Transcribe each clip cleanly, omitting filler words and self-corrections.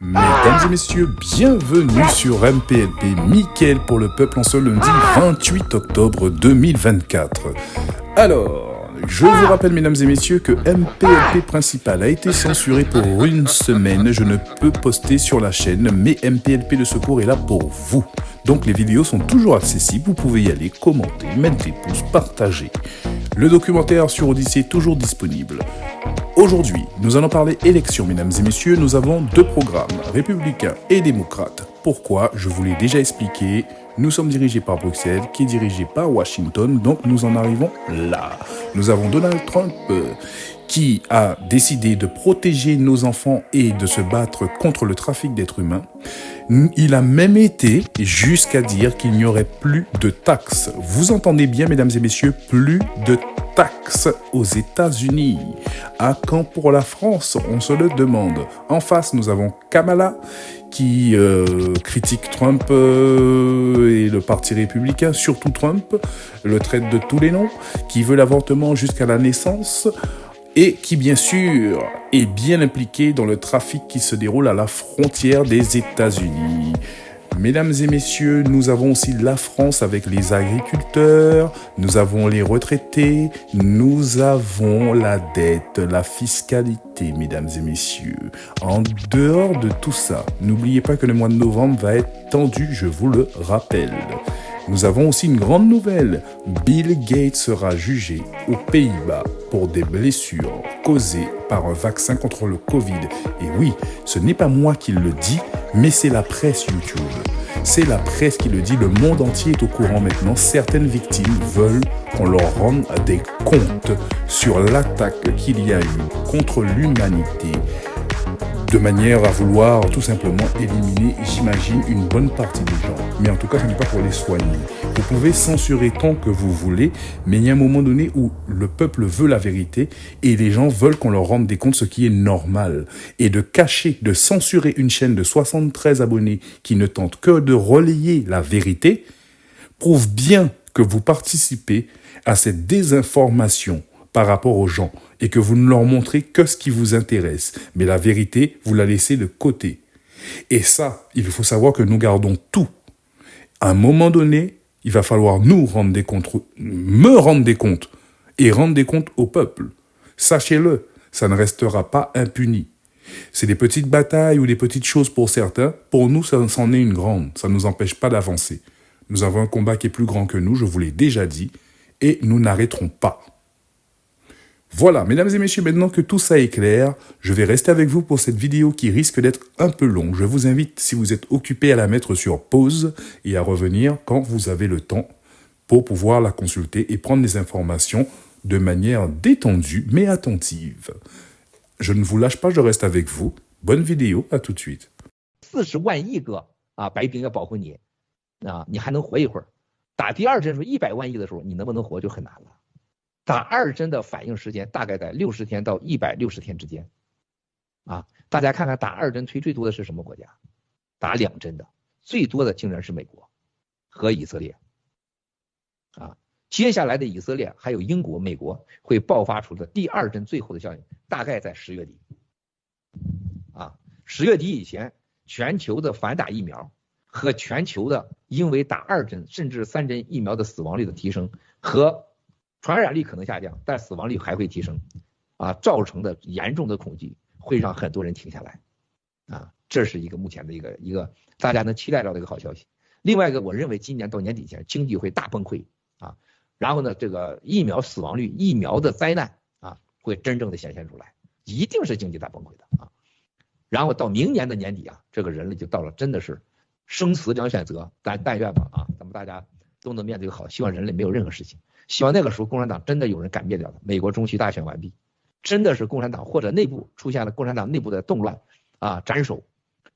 Mesdames et messieurs, bienvenue sur MPLP, Mickaël pour le peuple en ce lundi 28 octobre 2024. Alors, je vous rappelle mesdames et messieurs que MPLP principal a été censuré pour une semaine. Je ne peux poster sur la chaîne, mais MPLP de secours est là pour vous. Donc les vidéos sont toujours accessibles, vous pouvez y aller, commenter, mettre des pouces, partager. Le documentaire sur Odyssée est toujours disponible. Aujourd'hui, nous allons parler élections, mesdames et messieurs. Nous avons deux programmes, républicains et démocrates. Pourquoi? Je vous l'ai déjà expliqué. Nous sommes dirigés par Bruxelles, qui est dirigé par Washington, donc nous en arrivons là. Nous avons Donald Trump qui a décidé de protéger nos enfants et de se battre contre le trafic d'êtres humains. Il a même été jusqu'à dire qu'il n'y aurait plus de taxes. Vous entendez bien, mesdames et messieurs, plus de taxes aux États-Unis. À quand pour la France? On se le demande. En face, nous avons Kamala qui critique Trump et le parti républicain, surtout Trump, le traite de tous les noms, qui veut l'avortement jusqu'à la naissance et qui, bien sûr, est bien impliqué dans le trafic qui se déroule à la frontière des États-Unis. Mesdames et messieurs, nous avons aussi la France avec les agriculteurs, nous avons les retraités, nous avons la dette, la fiscalité, mesdames et messieurs. En dehors de tout ça, n'oubliez pas que le mois de novembre va être tendu, je vous le rappelle. Nous avons aussi une grande nouvelle. Bill Gates sera jugé aux Pays-Bas pour des blessures causées par un vaccin contre le Covid. Et oui, ce n'est pas moi qui le dis, mais c'est la presse YouTube. C'est la presse qui le dit, le monde entier est au courant maintenant. Certaines victimes veulent qu'on leur rende des comptes sur l'attaque qu'il y a eu contre l'humanité, de manière à vouloir tout simplement éliminer, j'imagine, une bonne partie des gens. Mais en tout cas, ce n'est pas pour les soigner. Vous pouvez censurer tant que vous voulez, mais il y a un moment donné où le peuple veut la vérité et les gens veulent qu'on leur rende des comptes, ce qui est normal. Et de cacher, de censurer une chaîne de 73 abonnés qui ne tente que de relayer la vérité, prouve bien que vous participez à cette désinformation par rapport aux gens et que vous ne leur montrez que ce qui vous intéresse. Mais la vérité, vous la laissez de côté. Et ça, il faut savoir que nous gardons tout. À un moment donné, il va falloir nous rendre des comptes, me rendre des comptes et rendre des comptes au peuple. Sachez-le, ça ne restera pas impuni. C'est des petites batailles ou des petites choses pour certains. Pour nous, ça en est une grande. Ça ne nous empêche pas d'avancer. Nous avons un combat qui est plus grand que nous, je vous l'ai déjà dit, et nous n'arrêterons pas. Voilà, mesdames et messieurs, maintenant que tout ça est clair, je vais rester avec vous pour cette vidéo qui risque d'être un peu longue. Je vous invite, si vous êtes occupé, à la mettre sur pause et à revenir quand vous avez le temps pour pouvoir la consulter et prendre des informations de manière détendue mais attentive. Je ne vous lâche pas, je reste avec vous. Bonne vidéo, à tout de suite. 40万亿个白兵要保护你你还能活一会儿。打第二针时候100万亿的时候，你能不能活就很难了。打二针的反应时间大概在60天到160天之间大家看看打二针推最多的是什么国家？打2针的最多的竟然是美国和以色列接下来的以色列还有英国、美国会爆发出的第二针最后的效应，大概在10月底10月底以前，全球的反打疫苗和全球的因为打2针甚至3针疫苗的死亡率的提升和传染力可能下降，但死亡率还会提升造成的严重的恐惧会让很多人停下来这是一个目前的一个大家能期待到的一个好消息。另外一个，我认为今年到年底前经济会大崩溃然后呢，这个疫苗死亡率、疫苗的灾难会真正的显现出来，一定是经济大崩溃的然后到明年的年底这个人类就到了真的是生死两选择，但愿吧咱们大家都能面对好，希望人类没有任何事情。希望那个时候共产党真的有人敢灭掉了。美国中期大选完毕，真的是共产党或者内部出现了共产党内部的动乱斩首，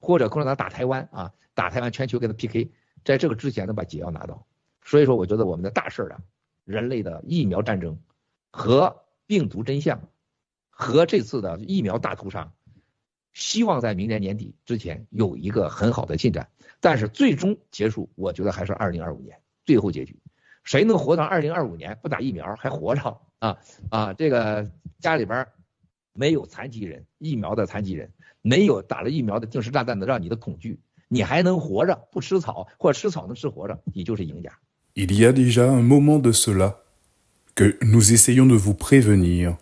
或者共产党打台湾打台湾全球跟他 PK， 在这个之前能把解药拿到。所以说我觉得我们的大事人类的疫苗战争和病毒真相和这次的疫苗大屠杀，希望在明年年底之前有一个很好的进展，但是最终结束我觉得还是2025年最后结局。谁能活到2025年不打疫苗还活着这个家里边没有残疾人，疫苗的残疾人，没有打了疫苗的定时炸弹的让你的恐惧，你还能活着，不吃草，或者吃草能吃活着，你就是赢家。Il y a déjà un moment de cela que nous essayons de vous prévenir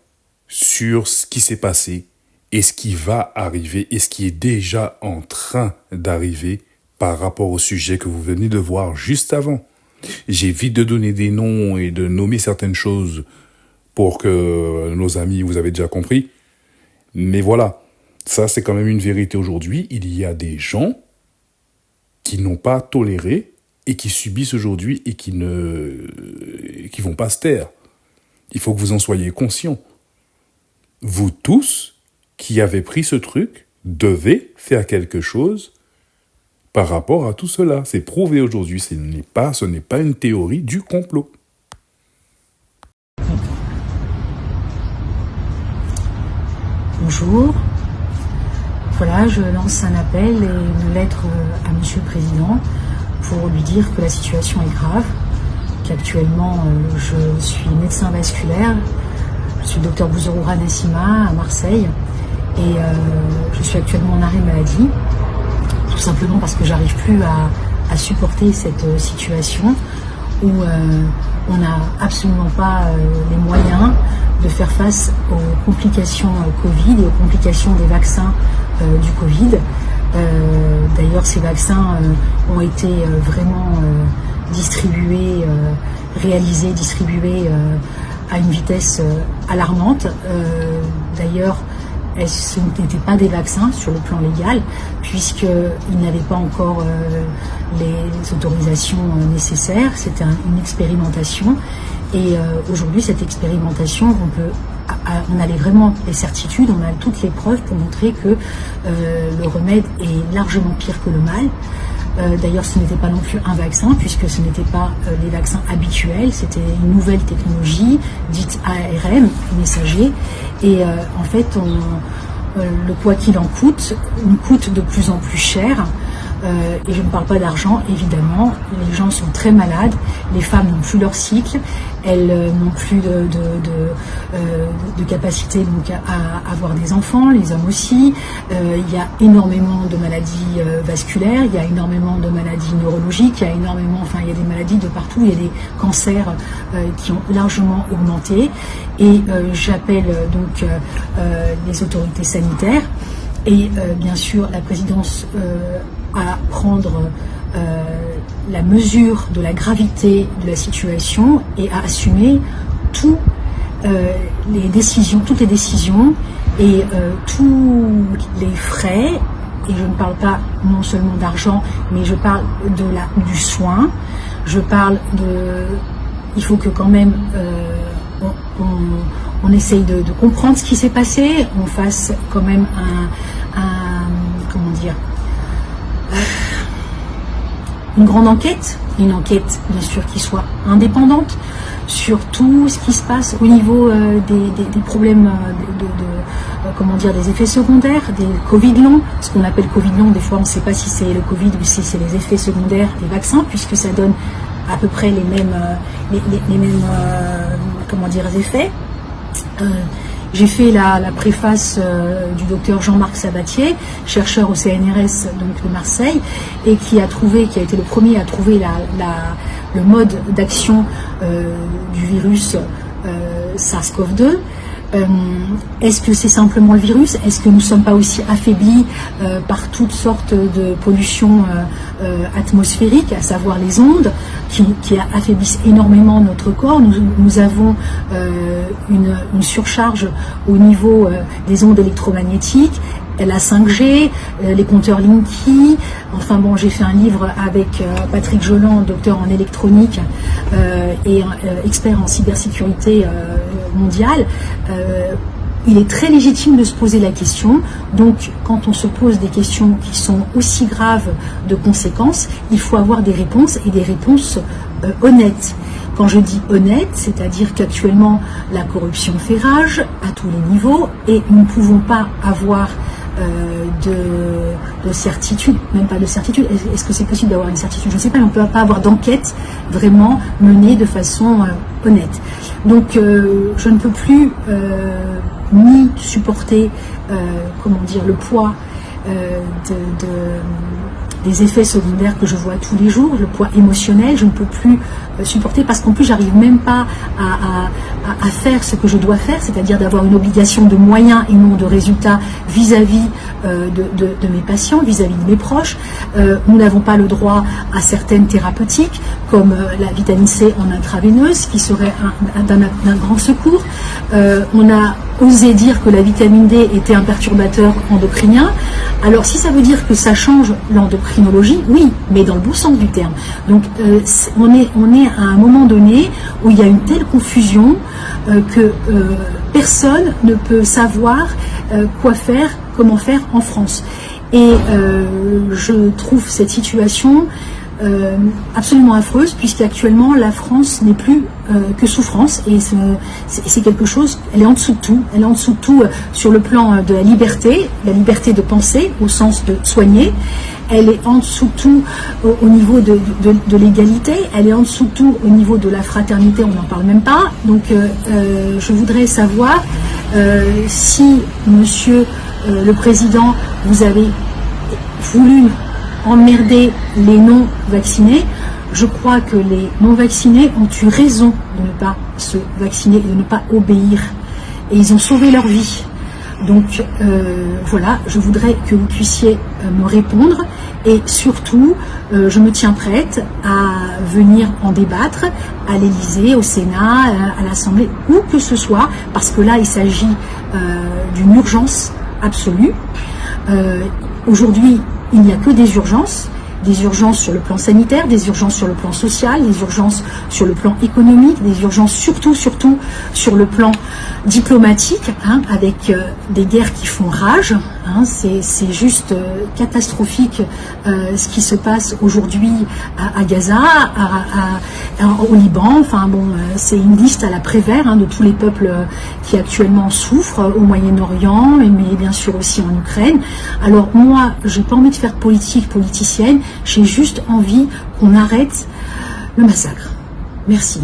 sur ce qui s'est passé et ce qui va arriver et ce qui est déjà en train d'arriver par rapport au sujet que vous venez de voir juste avant. J'évite de donner des noms et de nommer certaines choses pour que nos amis, vous avez déjà compris. Mais voilà, ça c'est quand même une vérité aujourd'hui. Il y a des gens qui n'ont pas toléré et qui subissent aujourd'hui et qui vont pas se taire. Il faut que vous en soyez conscients. Vous tous qui avez pris ce truc devez faire quelque chose par rapport à tout cela. C'est prouvé aujourd'hui, ce n'est pas une théorie du complot. Bonjour. Voilà, je lance un appel et une lettre à Monsieur le Président pour lui dire que la situation est grave, qu'actuellement je suis médecin vasculaire, je suis le docteur Bouzeroura Nassima à Marseille et je suis actuellement en arrêt maladie, tout simplement parce que j'arrive plus à supporter cette situation où on n'a absolument pas les moyens de faire face aux complications Covid et aux complications des vaccins du Covid. D'ailleurs, ces vaccins ont été vraiment distribués à une vitesse alarmante. D'ailleurs, ce n'étaient pas des vaccins sur le plan légal, puisqu'ils n'avaient pas encore les autorisations nécessaires. C'était une expérimentation. Et aujourd'hui, cette expérimentation, on a vraiment les certitudes, on a toutes les preuves pour montrer que le remède est largement pire que le mal. D'ailleurs, ce n'était pas non plus un vaccin, puisque ce n'était pas les vaccins habituels, c'était une nouvelle technologie, dite ARN, messager. Et en fait, le quoi qu'il en coûte, nous coûte de plus en plus cher. Et je ne parle pas d'argent, évidemment. Les gens sont très malades, les femmes n'ont plus leur cycle, elles n'ont plus de capacité donc à avoir des enfants, les hommes aussi. Il y a énormément de maladies vasculaires, il y a énormément de maladies neurologiques, il y a des maladies de partout, il y a des cancers qui ont largement augmenté. Et j'appelle donc les autorités sanitaires et bien sûr la présidence à prendre la mesure de la gravité de la situation et à assumer toutes les décisions et tous les frais. Et je ne parle pas non seulement d'argent, mais je parle du soin. Je parle il faut que quand même on essaye de comprendre ce qui s'est passé, on fasse quand même une grande enquête, une enquête bien sûr qui soit indépendante sur tout ce qui se passe au niveau des problèmes des effets secondaires, des Covid longs, ce qu'on appelle Covid long, des fois on ne sait pas si c'est le Covid ou si c'est les effets secondaires des vaccins, puisque ça donne à peu près les mêmes effets. J'ai fait la préface du docteur Jean-Marc Sabatier, chercheur au CNRS donc de Marseille, et qui a été le premier à trouver le mode d'action du virus SARS-CoV-2. Est-ce que c'est simplement le virus? Est-ce que nous ne sommes pas aussi affaiblis par toutes sortes de pollutions atmosphériques, à savoir les ondes, qui affaiblissent énormément notre corps? Nous avons une surcharge au niveau des ondes électromagnétiques, la 5G, les compteurs Linky. Enfin bon, j'ai fait un livre avec Patrick Joland, docteur en électronique et expert en cybersécurité mondiale. Il est très légitime de se poser la question. Donc, quand on se pose des questions qui sont aussi graves de conséquences, il faut avoir des réponses et des réponses honnêtes. Quand je dis honnête, c'est-à-dire qu'actuellement, la corruption fait rage à tous les niveaux et nous ne pouvons pas avoir de certitude, même pas de certitude. Est-ce que c'est possible d'avoir une certitude? Je ne sais pas, mais on ne peut pas avoir d'enquête vraiment menée de façon honnête. Donc, je ne peux plus ni supporter, le poids des effets secondaires que je vois tous les jours, le poids émotionnel, je ne peux plus supporter parce qu'en plus j'arrive même pas à faire ce que je dois faire, c'est-à-dire d'avoir une obligation de moyens et non de résultats vis-à-vis de mes patients, vis-à-vis de mes proches. Nous n'avons pas le droit à certaines thérapeutiques comme la vitamine C en intraveineuse qui serait d'un grand secours. On a osé dire que la vitamine D était un perturbateur endocrinien. Alors si ça veut dire que ça change l'endocrinologie, oui, mais dans le bon sens du terme. Donc on est à un moment donné où il y a une telle confusion que personne ne peut savoir quoi faire, comment faire en France. Et je trouve cette situation absolument affreuse, puisqu'actuellement la France n'est plus que souffrance, et c'est quelque chose, elle est en dessous de tout, sur le plan de la liberté de penser au sens de soigner, elle est en dessous de tout au niveau de l'égalité, elle est en dessous de tout au niveau de la fraternité, on n'en parle même pas. Donc je voudrais savoir si monsieur le président, vous avez voulu emmerder les non-vaccinés. Je crois que les non-vaccinés ont eu raison de ne pas se vacciner et de ne pas obéir. Et ils ont sauvé leur vie. Donc voilà, je voudrais que vous puissiez me répondre. Et surtout, je me tiens prête à venir en débattre à l'Élysée, au Sénat, à l'Assemblée, où que ce soit, parce que là, il s'agit d'une urgence absolue. Aujourd'hui, il n'y a que des urgences sur le plan sanitaire, des urgences sur le plan social, des urgences sur le plan économique, des urgences surtout sur le plan diplomatique, avec des guerres qui font rage. C'est juste catastrophique ce qui se passe aujourd'hui à Gaza, au Liban. Enfin bon, c'est une liste à la Prévert de tous les peuples qui actuellement souffrent au Moyen-Orient, mais bien sûr aussi en Ukraine. Alors moi, j'ai pas envie de faire politicienne. J'ai juste envie qu'on arrête le massacre. Merci.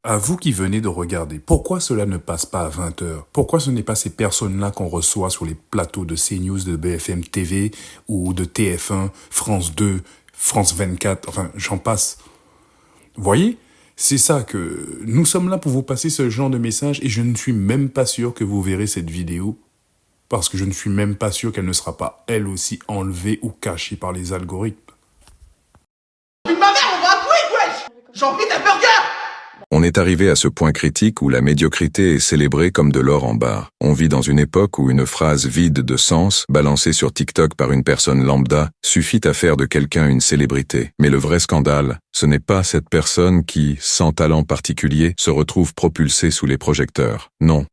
À vous qui venez de regarder, pourquoi cela ne passe pas à 20h? Pourquoi ce n'est pas ces personnes-là qu'on reçoit sur les plateaux de CNews, de BFM TV ou de TF1, France 2, France 24, enfin j'en passe. Vous voyez? C'est ça que nous sommes là pour vous passer ce genre de message et je ne suis même pas sûr que vous verrez cette vidéo parce que je ne suis même pas sûr qu'elle ne sera pas elle aussi enlevée ou cachée par les algorithmes. Ma mère, on va à Pouic, wesh! J'en prie ta burger! On est arrivé à ce point critique où la médiocrité est célébrée comme de l'or en barre. On vit dans une époque où une phrase vide de sens, balancée sur TikTok par une personne lambda, suffit à faire de quelqu'un une célébrité. Mais le vrai scandale, ce n'est pas cette personne qui, sans talent particulier, se retrouve propulsée sous les projecteurs. Non.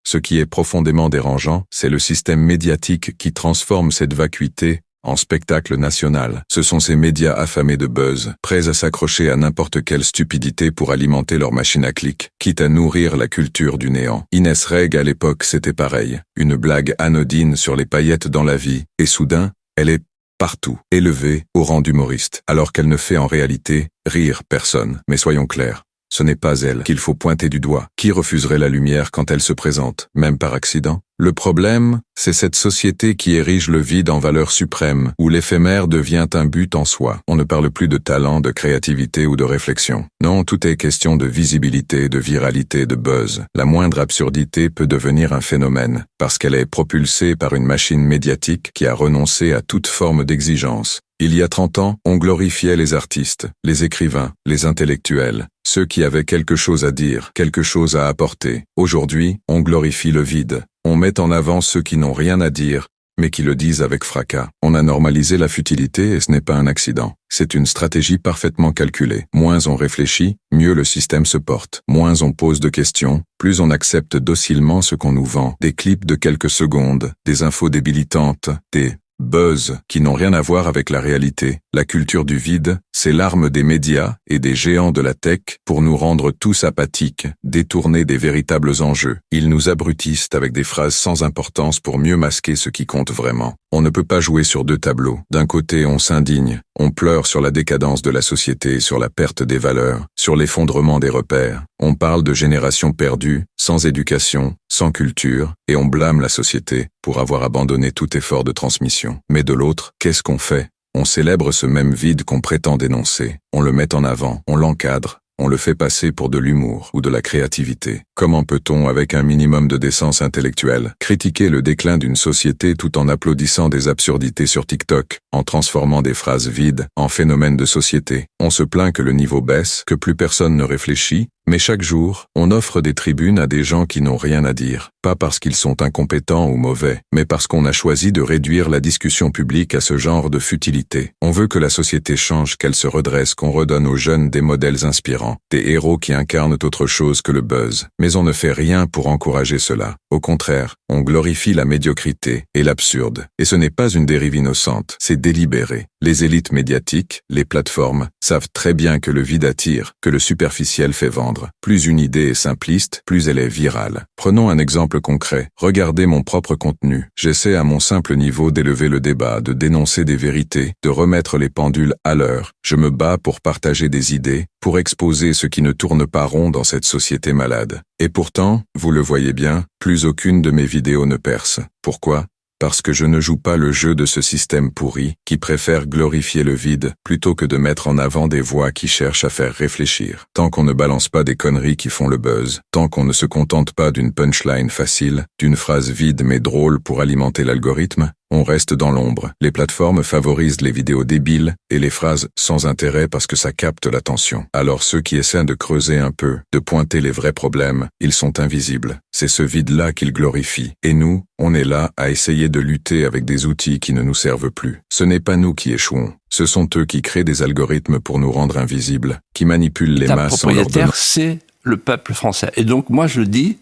Ce qui est profondément dérangeant, c'est le système médiatique qui transforme cette vacuité en spectacle national. Ce sont ces médias affamés de buzz, prêts à s'accrocher à n'importe quelle stupidité pour alimenter leur machine à clics, quitte à nourrir la culture du néant. Inès Reg, à l'époque, c'était pareil. Une blague anodine sur les paillettes dans la vie, et soudain, elle est partout, élevée au rang d'humoriste, alors qu'elle ne fait en réalité rire personne. Mais soyons clairs. Ce n'est pas elle qu'il faut pointer du doigt. Qui refuserait la lumière quand elle se présente, même par accident? Le problème, c'est cette société qui érige le vide en valeur suprême, où l'éphémère devient un but en soi. On ne parle plus de talent, de créativité ou de réflexion. Non, tout est question de visibilité, de viralité, de buzz. La moindre absurdité peut devenir un phénomène, parce qu'elle est propulsée par une machine médiatique qui a renoncé à toute forme d'exigence. Il y a 30 ans, on glorifiait les artistes, les écrivains, les intellectuels, ceux qui avaient quelque chose à dire, quelque chose à apporter. Aujourd'hui, on glorifie le vide. On met en avant ceux qui n'ont rien à dire, mais qui le disent avec fracas. On a normalisé la futilité et ce n'est pas un accident. C'est une stratégie parfaitement calculée. Moins on réfléchit, mieux le système se porte. Moins on pose de questions, plus on accepte docilement ce qu'on nous vend. Des clips de quelques secondes, des infos débilitantes, des buzz qui n'ont rien à voir avec la réalité. La culture du vide, C'est l'arme des médias et des géants de la tech pour nous rendre tous apathiques, détournés des véritables enjeux. Ils nous abrutissent avec des phrases sans importance pour mieux masquer ce qui compte vraiment. On ne peut pas jouer sur deux tableaux. D'un côté, on s'indigne, on pleure sur la décadence de la société, sur la perte des valeurs, sur l'effondrement des repères. On parle de générations perdues, sans éducation, sans culture, et on blâme la société pour avoir abandonné tout effort de transmission. Mais de l'autre, qu'est-ce qu'on fait? On célèbre ce même vide qu'on prétend dénoncer. On le met en avant, on l'encadre. On le fait passer pour de l'humour ou de la créativité. Comment peut-on, avec un minimum de décence intellectuelle, critiquer le déclin d'une société tout en applaudissant des absurdités sur TikTok, en transformant des phrases vides en phénomènes de société? On se plaint que le niveau baisse, que plus personne ne réfléchit, mais chaque jour, on offre des tribunes à des gens qui n'ont rien à dire, pas parce qu'ils sont incompétents ou mauvais, mais parce qu'on a choisi de réduire la discussion publique à ce genre de futilité. On veut que la société change, qu'elle se redresse, qu'on redonne aux jeunes des modèles inspirants, des héros qui incarnent autre chose que le buzz. Mais on ne fait rien pour encourager cela. Au contraire, on glorifie la médiocrité et l'absurde. Et ce n'est pas une dérive innocente, c'est délibéré. Les élites médiatiques, les plateformes, savent très bien que le vide attire, que le superficiel fait vendre. Plus une idée est simpliste, plus elle est virale. Prenons un exemple concret. Regardez mon propre contenu. J'essaie à mon simple niveau d'élever le débat, de dénoncer des vérités, de remettre les pendules à l'heure. Je me bats pour partager des idées, pour exposer ce qui ne tourne pas rond dans cette société malade. Et pourtant, vous le voyez bien, plus aucune de mes vidéos ne perce. Pourquoi ? Parce que je ne joue pas le jeu de ce système pourri, qui préfère glorifier le vide, plutôt que de mettre en avant des voix qui cherchent à faire réfléchir. Tant qu'on ne balance pas des conneries qui font le buzz, tant qu'on ne se contente pas d'une punchline facile, d'une phrase vide mais drôle pour alimenter l'algorithme, on reste dans l'ombre. Les plateformes favorisent les vidéos débiles et les phrases sans intérêt parce que ça capte l'attention. Alors ceux qui essaient de creuser un peu, de pointer les vrais problèmes, ils sont invisibles. C'est ce vide-là qu'ils glorifient. Et nous, on est là à essayer de lutter avec des outils qui ne nous servent plus. Ce n'est pas nous qui échouons. Ce sont eux qui créent des algorithmes pour nous rendre invisibles, qui manipulent les masses en leur donnant... C'est le peuple français. Et donc moi je dis,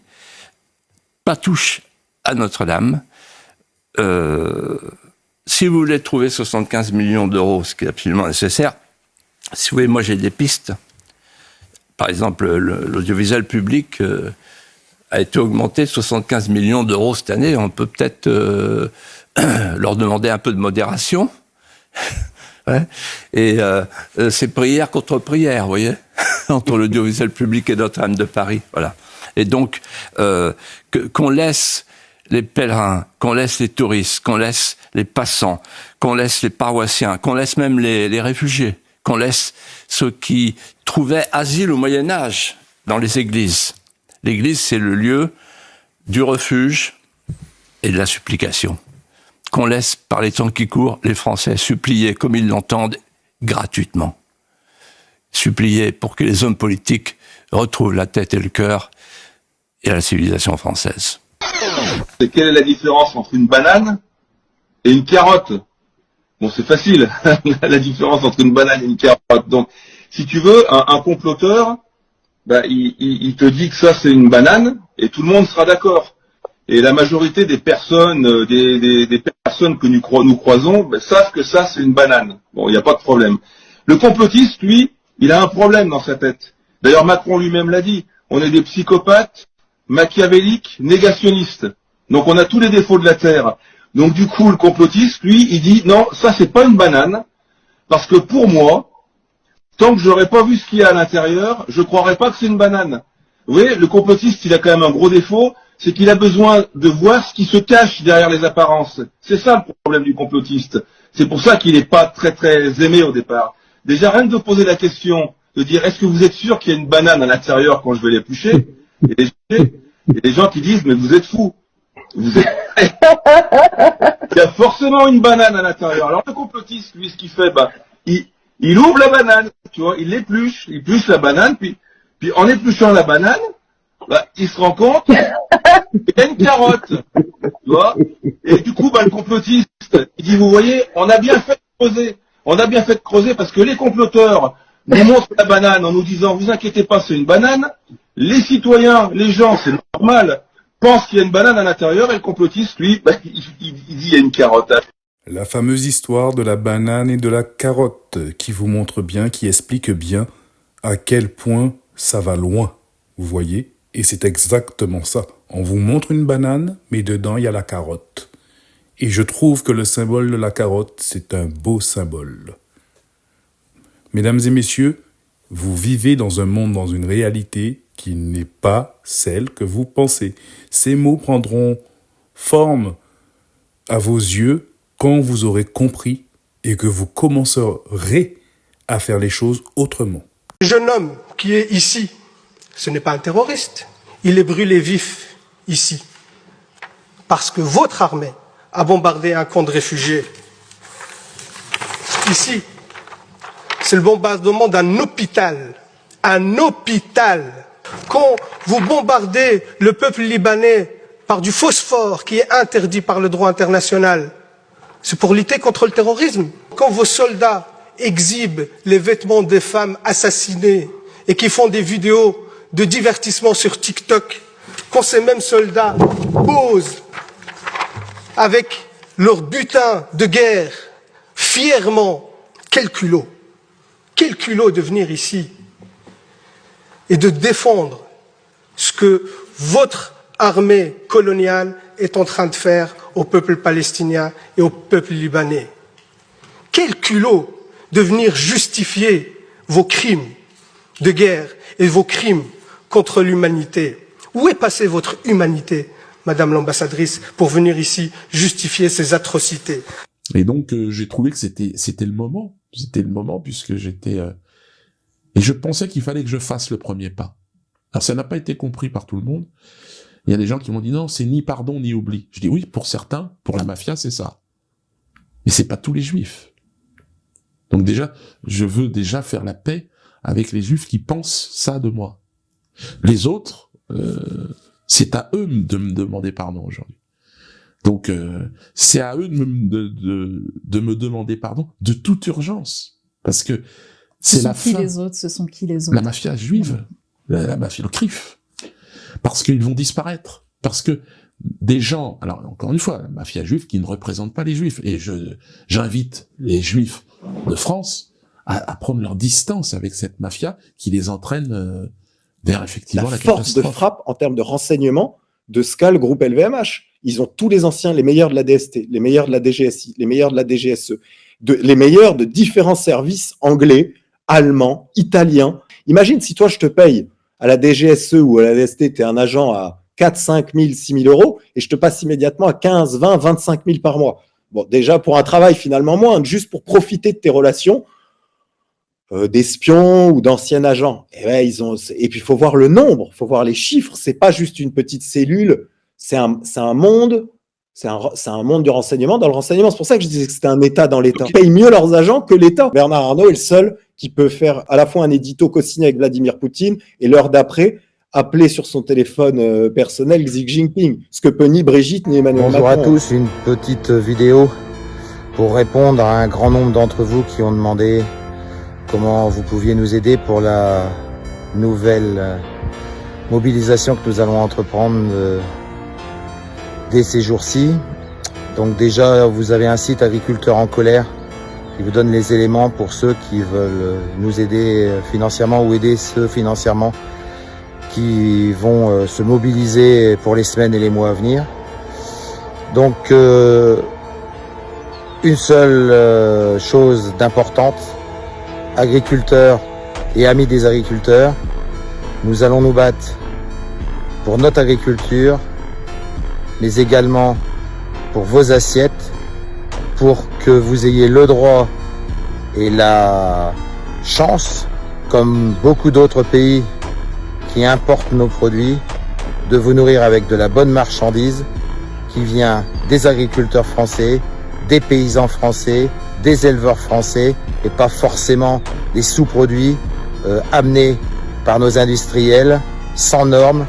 pas touche à Notre-Dame. Si vous voulez trouver 75 millions d'euros, ce qui est absolument nécessaire, si vous voulez, moi j'ai des pistes. Par exemple, l'audiovisuel public a été augmenté de 75 millions d'euros cette année. On peut peut-être leur demander un peu de modération. Ouais. Et c'est prière contre prière, vous voyez, entre l'audiovisuel public et Notre-Dame de Paris. Voilà. Et donc, qu'on laisse les pèlerins, qu'on laisse les touristes, qu'on laisse les passants, qu'on laisse les paroissiens, qu'on laisse même les réfugiés, qu'on laisse ceux qui trouvaient asile au Moyen-Âge dans les églises. L'église, c'est le lieu du refuge et de la supplication. Qu'on laisse, par les temps qui courent, les Français supplier comme ils l'entendent gratuitement. Supplier pour que les hommes politiques retrouvent la tête et le cœur et la civilisation française. C'est quelle est la différence entre une banane et une carotte? Bon, c'est facile, la différence entre une banane et une carotte. Donc, si tu veux, un comploteur, bah, il te dit que ça c'est une banane et tout le monde sera d'accord. Et la majorité des personnes, des personnes que nous croisons, bah, savent que ça c'est une banane. Bon, il n'y a pas de problème. Le complotiste, lui, il a un problème dans sa tête. D'ailleurs, Macron lui-même l'a dit. On est des psychopathes, machiavéliques, négationnistes. Donc on a tous les défauts de la Terre. Donc du coup, le complotiste, lui, il dit non, ça c'est pas une banane, parce que pour moi, tant que j'aurais pas vu ce qu'il y a à l'intérieur, je croirais pas que c'est une banane. Vous voyez, le complotiste, il a quand même un gros défaut, c'est qu'il a besoin de voir ce qui se cache derrière les apparences. C'est ça le problème du complotiste. C'est pour ça qu'il n'est pas très très aimé au départ. Déjà, rien que de poser la question, de dire est-ce que vous êtes sûr qu'il y a une banane à l'intérieur quand je vais l'éplucher? Et les gens qui disent mais vous êtes fous. Il y a forcément une banane à l'intérieur. Alors le complotiste, lui, ce qu'il fait, bah, il ouvre la banane, tu vois, il l'épluche, il épluche la banane, puis en épluchant la banane, bah, il se rend compte qu'il y a une carotte, tu vois. Et du coup, bah, le complotiste, il dit, vous voyez, on a bien fait de creuser parce que les comploteurs nous montrent la banane en nous disant, vous inquiétez pas, c'est une banane. Les citoyens, les gens, c'est normal, pensent qu'il y a une banane à l'intérieur et le complotiste, lui, bah, il dit il y a une carotte. La fameuse histoire de la banane et de la carotte qui vous montre bien, qui explique bien à quel point ça va loin. Vous voyez? Et c'est exactement ça. On vous montre une banane, mais dedans il y a la carotte. Et je trouve que le symbole de la carotte, c'est un beau symbole. Mesdames et messieurs, vous vivez dans un monde, dans une réalité qui n'est pas celle que vous pensez. Ces mots prendront forme à vos yeux quand vous aurez compris et que vous commencerez à faire les choses autrement. Le jeune homme qui est ici, ce n'est pas un terroriste. Il est brûlé vif ici. Parce que votre armée a bombardé un camp de réfugiés. Ici, c'est le bombardement d'un hôpital. Un hôpital. Quand vous bombardez le peuple libanais par du phosphore qui est interdit par le droit international, c'est pour lutter contre le terrorisme. Quand vos soldats exhibent les vêtements des femmes assassinées et qui font des vidéos de divertissement sur TikTok, quand ces mêmes soldats posent avec leur butin de guerre fièrement, quel culot de venir ici et de défendre ce que votre armée coloniale est en train de faire au peuple palestinien et au peuple libanais. Quel culot de venir justifier vos crimes de guerre et vos crimes contre l'humanité. Où est passée votre humanité, Madame l'ambassadrice, pour venir ici justifier ces atrocités? Et donc j'ai trouvé que c'était le moment. C'était le moment puisque j'étais... Et je pensais qu'il fallait que je fasse le premier pas. Alors ça n'a pas été compris par tout le monde. Il y a des gens qui m'ont dit non, c'est ni pardon ni oubli. Je dis oui, pour certains, pour la mafia, c'est ça. Mais c'est pas tous les juifs. Donc déjà, je veux déjà faire la paix avec les juifs qui pensent ça de moi. Les autres, c'est à eux de me demander pardon aujourd'hui. Donc c'est à eux de me demander pardon de toute urgence. Parce que c'est la fin. Ce sont qui les autres? La mafia juive, la mafia, le CRIF. Parce qu'ils vont disparaître. Parce que des gens, alors encore une fois, la mafia juive qui ne représente pas les juifs. Et j'invite les juifs de France à prendre leur distance avec cette mafia qui les entraîne vers effectivement la force catastrophe. de frappe en termes de renseignement de ce qu'a le groupe LVMH. Ils ont tous les anciens, les meilleurs de la DST, les meilleurs de la DGSI, les meilleurs de la DGSE, les meilleurs de différents services anglais, allemands, italiens. Imagine si toi je te paye à la DGSE ou à la DST, tu es un agent à 4, 5 000, 6 000 euros et je te passe immédiatement à 15, 20, 25 000 par mois. Bon, déjà pour un travail finalement moins, juste pour profiter de tes relations d'espions ou d'anciens agents. Et, ben, et puis il faut voir le nombre, il faut voir les chiffres. C'est pas juste une petite cellule, c'est un monde. C'est un monde du renseignement. Dans le renseignement, c'est pour ça que je disais que c'était un État dans l'État. Ils payent mieux leurs agents que l'État. Bernard Arnault est le seul qui peut faire à la fois un édito co-signé avec Vladimir Poutine et l'heure d'après appeler sur son téléphone personnel Xi Jinping. Ce que peut ni Brigitte ni Emmanuel Macron. Bonjour à tous, une petite vidéo pour répondre à un grand nombre d'entre vous qui ont demandé comment vous pouviez nous aider pour la nouvelle mobilisation que nous allons entreprendre dès ces jours-ci. Donc déjà, vous avez un site Agriculteurs en colère qui vous donne les éléments pour ceux qui veulent nous aider financièrement ou aider ceux financièrement qui vont se mobiliser pour les semaines et les mois à venir. Donc une seule chose d'importante, agriculteurs et amis des agriculteurs, nous allons nous battre pour notre agriculture, mais également pour vos assiettes, pour que vous ayez le droit et la chance, comme beaucoup d'autres pays qui importent nos produits, de vous nourrir avec de la bonne marchandise qui vient des agriculteurs français, des paysans français, des éleveurs français, et pas forcément des sous-produits amenés par nos industriels sans normes,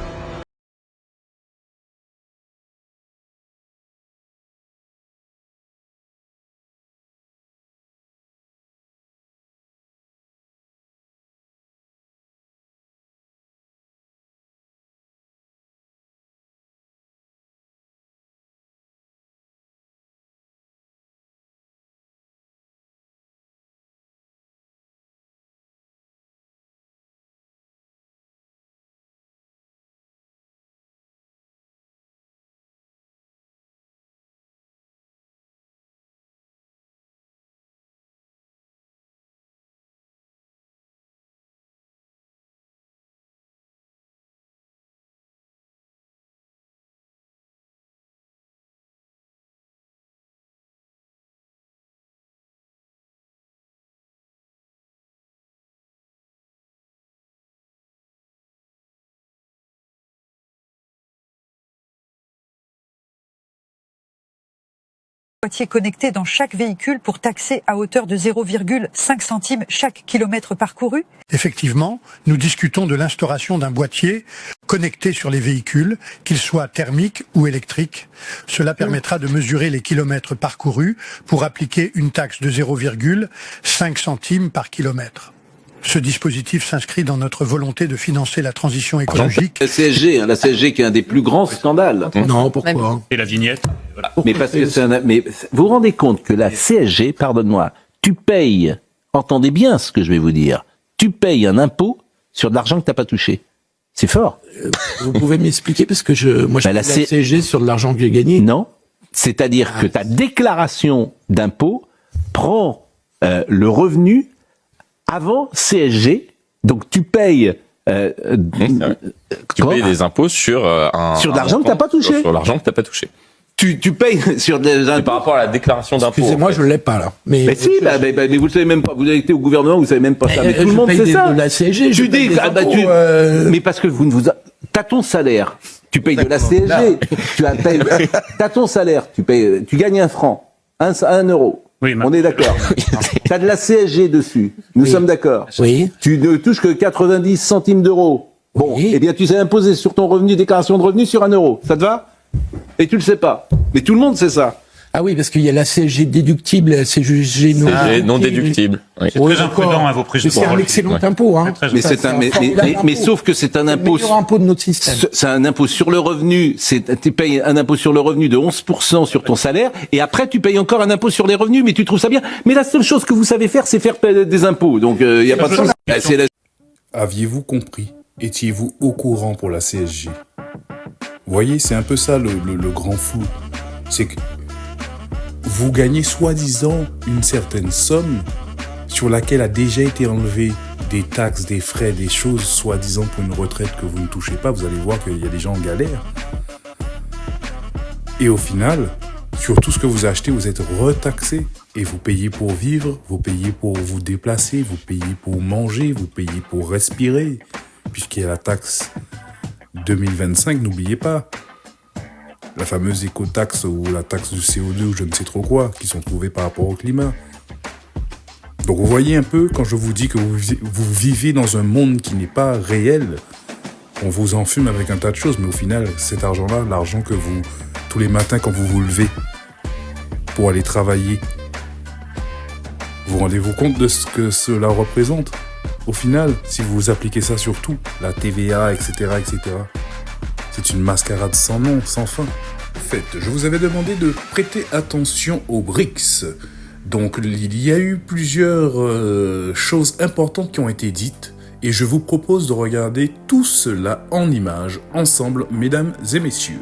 boîtier connecté dans chaque véhicule pour taxer à hauteur de 0,5 centimes chaque kilomètre parcouru. Effectivement, nous discutons de l'instauration d'un boîtier connecté sur les véhicules, qu'il soit thermique ou électrique. Cela permettra de mesurer les kilomètres parcourus pour appliquer une taxe de 0,5 centimes par kilomètre. Ce dispositif s'inscrit dans notre volonté de financer la transition écologique. La CSG qui est un des plus grands scandales. Non, pourquoi? Et la vignette. Voilà. Mais parce que mais vous vous rendez compte que la CSG, pardonne-moi, tu payes, entendez bien ce que je vais vous dire, tu payes un impôt sur de l'argent que t'as pas touché. C'est fort. Vous pouvez m'expliquer parce que je paye la CSG sur de l'argent que j'ai gagné. Non. C'est-à-dire que ta déclaration d'impôt prend le revenu avant CSG, donc tu payes tu payes des impôts sur sur de l'argent que t'as pas touché. Sur l'argent que t'as pas touché. Tu payes sur des impôts. Par rapport à la déclaration d'impôt. Excusez-moi, je l'ai pas là. Mais si, mais vous le savez même pas. Vous avez été au gouvernement, vous savez même pas ça. Mais tout le monde sait ça. De la CSG, tu dis, mais parce que vous ne vous, t'as ton salaire, tu payes de la CSG. T'as ton salaire, tu gagnes 1 franc, 1 euro. Oui, on est d'accord. T'as de la CSG dessus. Nous sommes d'accord. Oui. Tu ne touches que 90 centimes d'euros. Bon, eh bien, tu sais imposer sur ton revenu, déclaration de revenus sur 1 euro. Ça te va? Et tu le sais pas. Mais tout le monde sait ça. Ah oui, parce qu'il y a la CSG déductible et la CSG non déductible. Oui. C'est très imprudent, vos prises de parole. C'est un excellent impôt, hein. Mais sauf que c'est un impôt. C'est le meilleur impôt de notre système. C'est un impôt sur le revenu. Tu payes un impôt sur le revenu de 11% sur ton salaire, et après tu payes encore un impôt sur les revenus, mais tu trouves ça bien. Mais la seule chose que vous savez faire, c'est faire des impôts. Donc, il y a pas de sens. Aviez-vous compris? Étiez-vous au courant pour la CSG? Vous voyez, c'est un peu ça le grand flou. C'est que vous gagnez soi-disant une certaine somme sur laquelle a déjà été enlevé des taxes, des frais, des choses soi-disant pour une retraite que vous ne touchez pas. Vous allez voir qu'il y a des gens en galère. Et au final, sur tout ce que vous achetez, vous êtes retaxé. Et vous payez pour vivre, vous payez pour vous déplacer, vous payez pour manger, vous payez pour respirer. Puisqu'il y a la taxe 2025, n'oubliez pas. La fameuse écotaxe ou la taxe du CO2 ou je ne sais trop quoi, qui sont trouvées par rapport au climat. Donc vous voyez un peu, quand je vous dis que vous vivez dans un monde qui n'est pas réel, on vous enfume avec un tas de choses, mais au final, cet argent-là, l'argent que vous, tous les matins quand vous vous levez pour aller travailler, vous rendez-vous compte de ce que cela représente? Au final, si vous appliquez ça sur tout, la TVA, etc., etc., c'est une mascarade sans nom, sans fin. En fait, je vous avais demandé de prêter attention aux BRICS. Donc, il y a eu plusieurs choses importantes qui ont été dites, et je vous propose de regarder tout cela en images, ensemble, mesdames et messieurs.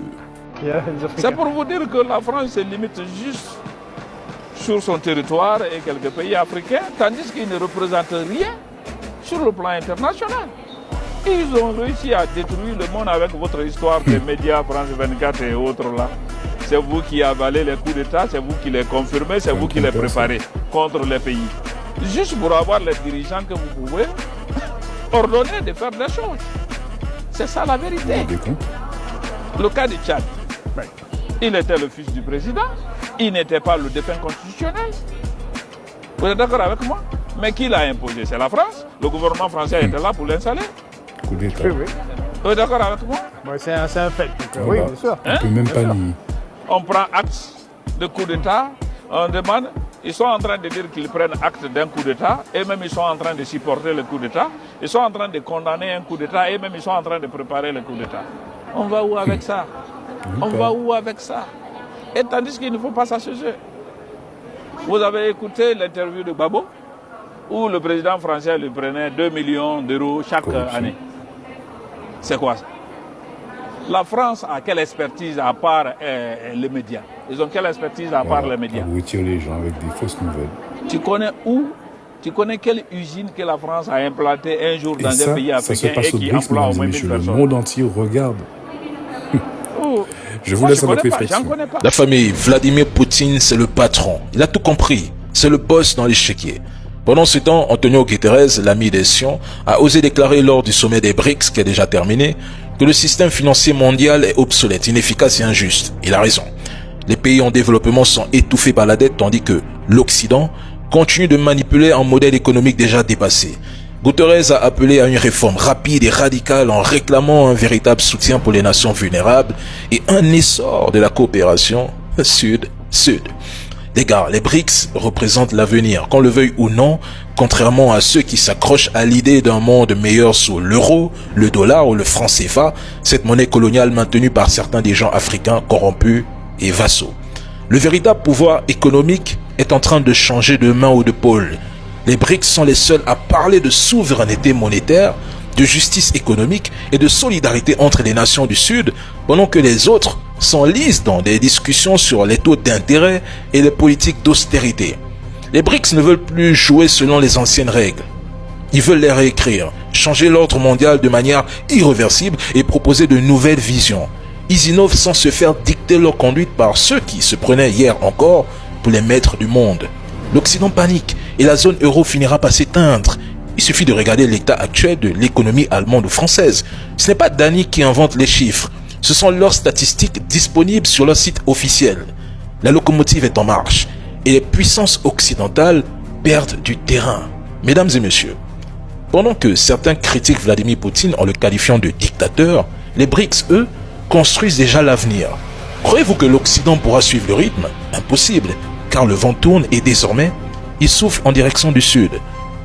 C'est pour vous dire que la France se limite juste sur son territoire et quelques pays africains, tandis qu'ils ne représentent rien sur le plan international. Ils ont réussi à détruire le monde avec votre histoire des médias, France 24 et autres là. C'est vous qui avalez les coups d'État, c'est vous qui les confirmez, c'est vous qui les préparez contre les pays. Juste pour avoir les dirigeants que vous pouvez ordonner de faire des choses. C'est ça la vérité. Le cas du Tchad, il était le fils du président, il n'était pas le défunt constitutionnel. Vous êtes d'accord avec moi? Mais qui l'a imposé? C'est la France. Le gouvernement français était là pour l'installer. Oui. Vous êtes d'accord avec moi? C'est un fait. Oui, bien sûr. On peut même pas nier. On prend acte de coup d'État, on demande, ils sont en train de dire qu'ils prennent acte d'un coup d'État, et même ils sont en train de supporter le coup d'État, ils sont en train de condamner un coup d'État, et même ils sont en train de préparer le coup d'État. On va où avec ça? On va où avec ça? Et tandis qu'il ne faut pas s'associer. Vous avez écouté l'interview de Gbagbo, où le président français lui prenait 2 millions d'euros chaque année. C'est quoi ça? La France a quelle expertise à part les médias? Ils ont quelle expertise à part les médias? Abrutir les gens avec des fausses nouvelles. Tu connais où? Tu connais quelle usine que la France a implantée un jour dans un pays africain et qui emploie au moins 1000 personnes? Le monde entier regarde. Je vous laisse à votre réflexion. La famille Vladimir Poutine, c'est le patron. Il a tout compris. C'est le boss dans l'échiquier. Pendant ce temps, Antonio Guterres, l'ami des Sions, a osé déclarer lors du sommet des BRICS, qui est déjà terminé, que le système financier mondial est obsolète, inefficace et injuste. Il a raison. Les pays en développement sont étouffés par la dette tandis que l'Occident continue de manipuler un modèle économique déjà dépassé. Guterres a appelé à une réforme rapide et radicale en réclamant un véritable soutien pour les nations vulnérables et un essor de la coopération Sud-Sud. Les gars, les BRICS représentent l'avenir, qu'on le veuille ou non, contrairement à ceux qui s'accrochent à l'idée d'un monde meilleur sous l'euro, le dollar ou le franc CFA, cette monnaie coloniale maintenue par certains dirigeants africains corrompus et vassaux. Le véritable pouvoir économique est en train de changer de main ou de pôle. Les BRICS sont les seuls à parler de souveraineté monétaire, de justice économique et de solidarité entre les nations du Sud, pendant que les autres s'enlisent dans des discussions sur les taux d'intérêt et les politiques d'austérité. Les BRICS ne veulent plus jouer selon les anciennes règles. Ils veulent les réécrire, changer l'ordre mondial de manière irréversible et proposer de nouvelles visions. Ils innovent sans se faire dicter leur conduite par ceux qui se prenaient hier encore pour les maîtres du monde. L'Occident panique et la zone euro finira par s'éteindre. Il suffit de regarder l'état actuel de l'économie allemande ou française. Ce n'est pas Dany qui invente les chiffres. Ce sont leurs statistiques disponibles sur leur site officiel. La locomotive est en marche et les puissances occidentales perdent du terrain. Mesdames et messieurs, pendant que certains critiquent Vladimir Poutine en le qualifiant de dictateur, les BRICS, eux, construisent déjà l'avenir. Croyez-vous que l'Occident pourra suivre le rythme? Impossible, car le vent tourne et désormais, il souffle en direction du sud.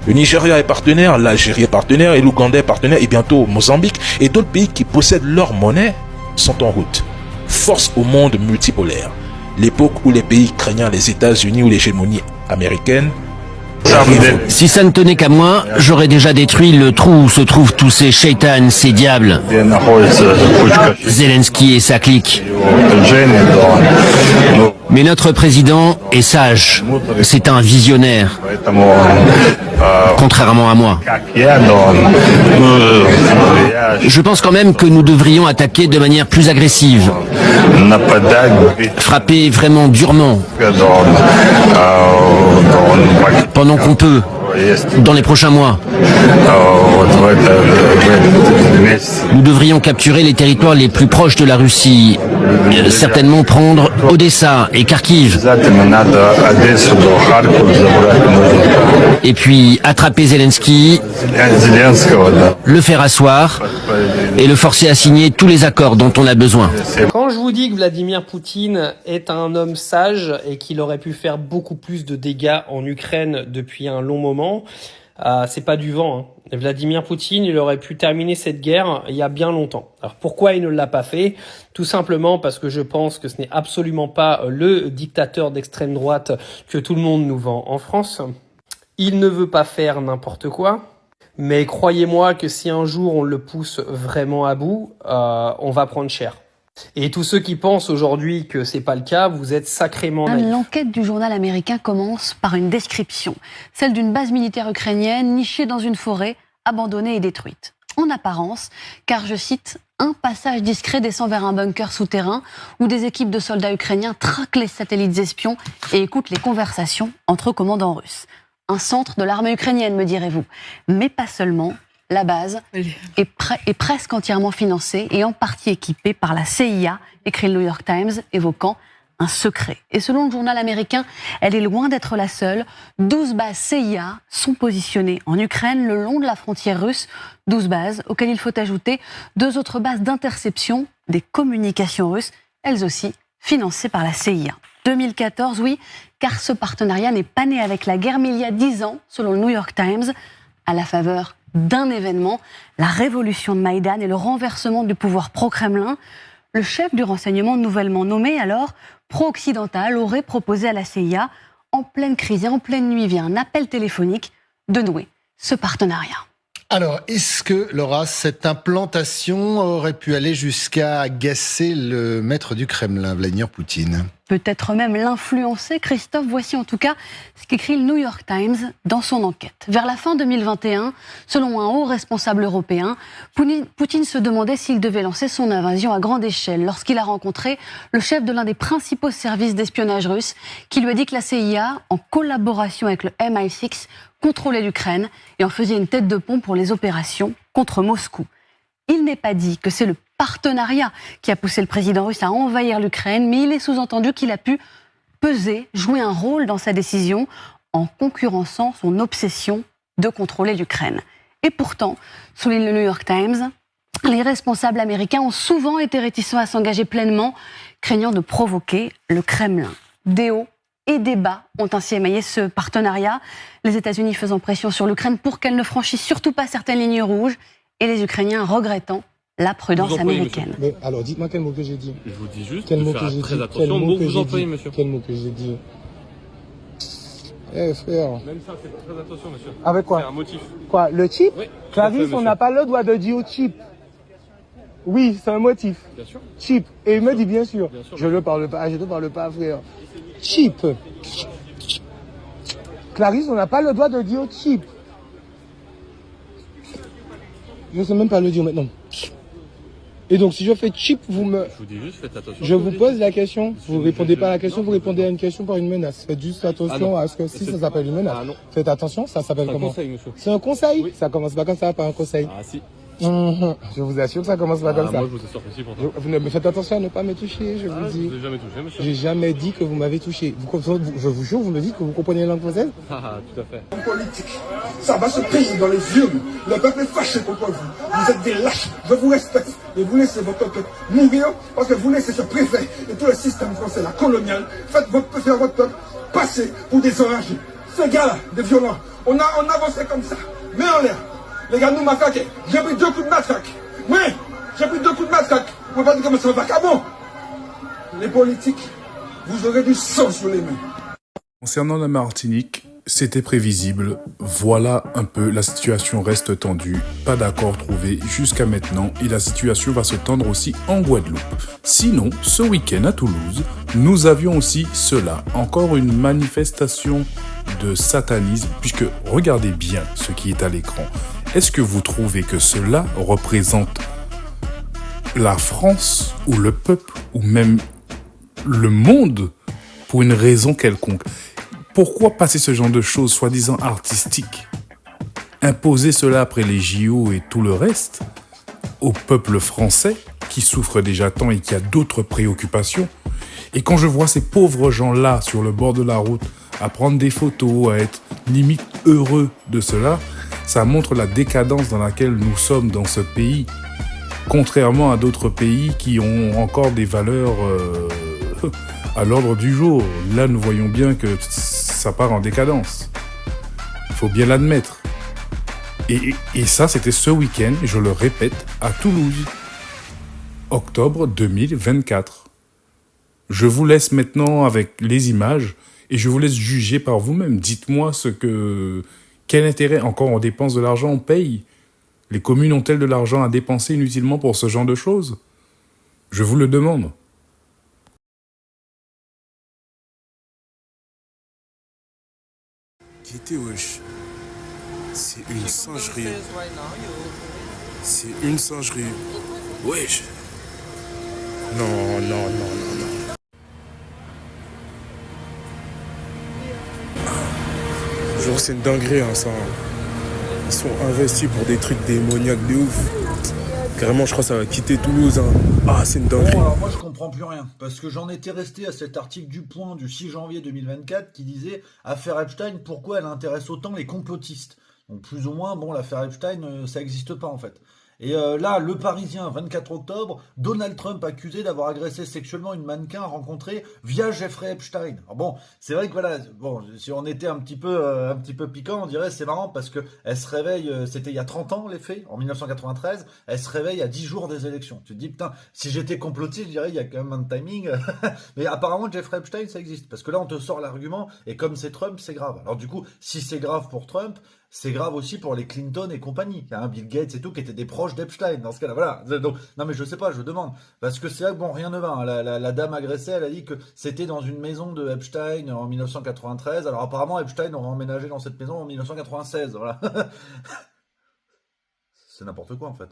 Le Nigeria est partenaire, l'Algérie est partenaire et l'Ouganda est partenaire et bientôt Mozambique et d'autres pays qui possèdent leur monnaie sont en route. Force au monde multipolaire. L'époque où les pays craignant les États-Unis ou l'hégémonie américaine. Si ça ne tenait qu'à moi, j'aurais déjà détruit le trou où se trouvent tous ces shaitans, ces diables. Zelensky et sa clique. Mais notre président est sage. C'est un visionnaire. Contrairement à moi. Je pense quand même que nous devrions attaquer de manière plus agressive. Frapper vraiment durement. Pendant qu'on peut. Dans les prochains mois. Nous devrions capturer les territoires les plus proches de la Russie. Certainement prendre Odessa et Kharkiv. Et puis attraper Zelensky, le faire asseoir et le forcer à signer tous les accords dont on a besoin. Quand je vous dis que Vladimir Poutine est un homme sage et qu'il aurait pu faire beaucoup plus de dégâts en Ukraine depuis un long moment, c'est pas du vent. Hein. Vladimir Poutine, il aurait pu terminer cette guerre il y a bien longtemps. Alors pourquoi il ne l'a pas fait? Tout simplement parce que je pense que ce n'est absolument pas le dictateur d'extrême droite que tout le monde nous vend en France. Il ne veut pas faire n'importe quoi. Mais croyez-moi que si un jour on le pousse vraiment à bout, on va prendre cher. Et tous ceux qui pensent aujourd'hui que c'est pas le cas, vous êtes sacrément naïfs. L'enquête du journal américain commence par une description, celle d'une base militaire ukrainienne nichée dans une forêt, abandonnée et détruite. En apparence, car je cite, un passage discret descend vers un bunker souterrain où des équipes de soldats ukrainiens traquent les satellites espions et écoutent les conversations entre commandants russes. Un centre de l'armée ukrainienne, me direz-vous. Mais pas seulement. La base est presque entièrement financée et en partie équipée par la CIA, écrit le New York Times, évoquant un secret. Et selon le journal américain, elle est loin d'être la seule. 12 bases CIA sont positionnées en Ukraine, le long de la frontière russe. 12 bases auxquelles il faut ajouter 2 autres bases d'interception des communications russes, elles aussi financées par la CIA. 2014, oui, car ce partenariat n'est pas né avec la guerre, mais il y a 10 ans, selon le New York Times, à la faveur d'un événement, la révolution de Maïdan et le renversement du pouvoir pro-Kremlin. Le chef du renseignement nouvellement nommé, alors pro-occidental, aurait proposé à la CIA, en pleine crise et en pleine nuit, via un appel téléphonique, de nouer ce partenariat. Alors, est-ce que, Laura, cette implantation aurait pu aller jusqu'à agacer le maître du Kremlin, Vladimir Poutine ? Peut-être même l'influencer, Christophe. Voici en tout cas ce qu'écrit le New York Times dans son enquête. Vers la fin 2021, selon un haut responsable européen, Poutine se demandait s'il devait lancer son invasion à grande échelle lorsqu'il a rencontré le chef de l'un des principaux services d'espionnage russes qui lui a dit que la CIA, en collaboration avec le MI6, contrôlait l'Ukraine et en faisait une tête de pont pour les opérations contre Moscou. Il n'est pas dit que c'est le partenariat qui a poussé le président russe à envahir l'Ukraine, mais il est sous-entendu qu'il a pu peser, jouer un rôle dans sa décision en concurrençant son obsession de contrôler l'Ukraine. Et pourtant, souligne le New York Times, les responsables américains ont souvent été réticents à s'engager pleinement, craignant de provoquer le Kremlin. Des hauts et des bas ont ainsi émaillé ce partenariat, les États-Unis faisant pression sur l'Ukraine pour qu'elle ne franchisse surtout pas certaines lignes rouges, et les Ukrainiens regrettant la prudence américaine. Mais alors, dites-moi quel mot que j'ai dit. Je vous dis juste Quel de mot faire que j'ai très dit. attention Quel aux mot mots que que vous j'ai employez, dit. monsieur. Quel mot que j'ai dit. Eh frère. Même ça, faites très attention, monsieur. Avec quoi? C'est un motif. Quoi? Le chip? Oui. Clarisse, on n'a pas le droit de dire chip. Oui, c'est un motif. Bien sûr. Chip. Et il me dit bien sûr. Bien sûr. Je ne parle pas, frère. Chip. Clarisse, on n'a pas le droit de dire chip. Je ne sais même pas le dire maintenant. Et donc, si je fais chip, vous me... Je vous dis juste, faites attention. Je vous pose la question, vous répondez pas à la question, vous répondez à une question par une menace. Faites juste attention à ce que si ça s'appelle une menace. Faites attention, ça s'appelle comment? C'est un conseil, monsieur. C'est un conseil? Ça commence pas comme ça, pas un conseil. Ah si. Je vous assure que ça commence pas comme ça. Moi, je vous assure que si, pourtant. Vous ne me faites attention à ne pas me toucher, je vous dis. Je vous ai jamais touché, monsieur. J'ai jamais dit que vous m'avez touché. Je vous jure, vous me dites que vous comprenez la langue française? Ah, tout à fait. Politique, ça va se payer dans les urnes. Le peuple est fâché contre vous. Vous êtes des lâches. Je vous respecte. Et vous laissez votre peuple mourir parce que vous laissez ce préfet et tout le système français, la coloniale, faire votre peuple passer pour des enragés. Ces gars-là, des violents, on avançait comme ça. Mais en l'air. Les gars nous matraquaient. J'ai pris 2 coups de matraque. Oui, j'ai pris 2 coups de matraque. Vous pouvez pas dire comment ça va pas. Comment? Les politiques, vous aurez du sang sur les mains. Concernant la Martinique, c'était prévisible. Voilà un peu, la situation reste tendue. Pas d'accord trouvé jusqu'à maintenant et la situation va se tendre aussi en Guadeloupe. Sinon, ce week-end à Toulouse, nous avions aussi cela. Encore une manifestation de satanisme, puisque regardez bien ce qui est à l'écran. Est-ce que vous trouvez que cela représente la France ou le peuple ou même le monde pour une raison quelconque? Pourquoi passer ce genre de choses soi-disant artistiques? Imposer cela après les JO et tout le reste au peuple français qui souffre déjà tant et qui a d'autres préoccupations. Et quand je vois ces pauvres gens-là sur le bord de la route à prendre des photos, à être limite heureux de cela, ça montre la décadence dans laquelle nous sommes dans ce pays, contrairement à d'autres pays qui ont encore des valeurs à l'ordre du jour. Là, nous voyons bien que ça part en décadence. Il faut bien l'admettre. Et ça, c'était ce week-end, je le répète, à Toulouse. Octobre 2024. Je vous laisse maintenant avec les images et je vous laisse juger par vous-même. Dites-moi quel intérêt, encore on dépense de l'argent, on paye. Les communes ont-elles de l'argent à dépenser inutilement pour ce genre de choses? Je vous le demande. Quittez, wesh. C'est une singerie. C'est une singerie. Wesh. Non. Genre, c'est une dinguerie, hein, ça. Ils sont investis pour des trucs démoniaques de ouf. Carrément, je crois que ça va quitter Toulouse. Hein. Ah, c'est une dinguerie. Bon, alors moi, je comprends plus rien. Parce que j'en étais resté à cet article du Point du 6 janvier 2024 qui disait « Affaire Epstein, pourquoi elle intéresse autant les complotistes ?» Donc plus ou moins, bon, l'affaire Epstein, ça n'existe pas en fait. Et là, Le Parisien, 24 octobre, Donald Trump accusé d'avoir agressé sexuellement une mannequin rencontrée via Jeffrey Epstein. Alors bon, c'est vrai que voilà, bon, si on était un petit peu piquant, on dirait c'est marrant parce que elle se réveille, c'était il y a 30 ans les faits, en 1993, elle se réveille à 10 jours des élections. Tu te dis putain, si j'étais complotiste, je dirais il y a quand même un timing. Mais apparemment Jeffrey Epstein ça existe parce que là on te sort l'argument et comme c'est Trump, c'est grave. Alors du coup, si c'est grave pour Trump, c'est grave aussi pour les Clinton et compagnie. Il y a un Bill Gates et tout qui étaient des proches d'Epstein dans ce cas-là. Voilà. Donc, non mais je sais pas, je demande. Parce que c'est vrai que bon, rien ne va. Hein. La dame agressée, elle a dit que c'était dans une maison de Epstein en 1993. Alors apparemment, Epstein aurait emménagé dans cette maison en 1996. Voilà. C'est n'importe quoi en fait.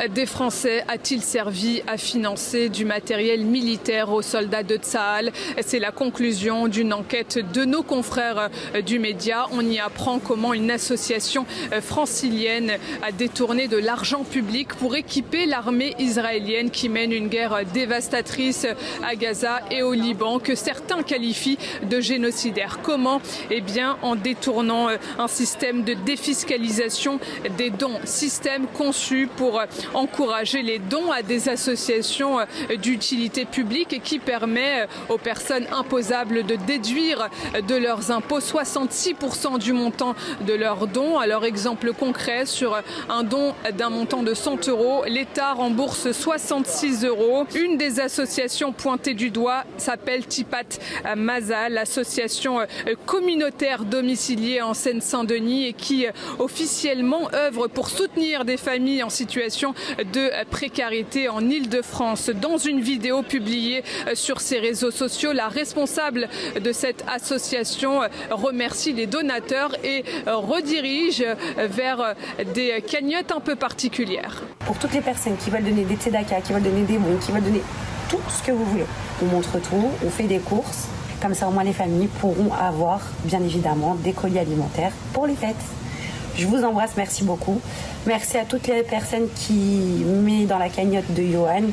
Des Français a-t-il servi à financer du matériel militaire aux soldats de Tsahal? C'est la conclusion d'une enquête de nos confrères du média. On y apprend comment une association francilienne a détourné de l'argent public pour équiper l'armée israélienne qui mène une guerre dévastatrice à Gaza et au Liban, que certains qualifient de génocidaire. Comment? Eh bien, en détournant un système de défiscalisation des dons, système conçu pour encourager les dons à des associations d'utilité publique et qui permet aux personnes imposables de déduire de leurs impôts 66% du montant de leurs dons. Alors, exemple concret, sur un don d'un montant de 100 €, l'État rembourse 66 €. Une des associations pointées du doigt s'appelle Tipat Mazal, l'association communautaire domiciliée en Seine-Saint-Denis et qui officiellement œuvre pour soutenir des familles en situation de précarité en Île-de-France. Dans une vidéo publiée sur ses réseaux sociaux, la responsable de cette association remercie les donateurs et redirige vers des cagnottes un peu particulières. Pour toutes les personnes qui veulent donner des tzedaka, qui veulent donner des bons, qui veulent donner tout ce que vous voulez, on montre tout, on fait des courses. Comme ça, au moins, les familles pourront avoir, bien évidemment, des colis alimentaires pour les fêtes. Je vous embrasse, merci beaucoup. Merci à toutes les personnes qui mettent dans la cagnotte de Johan,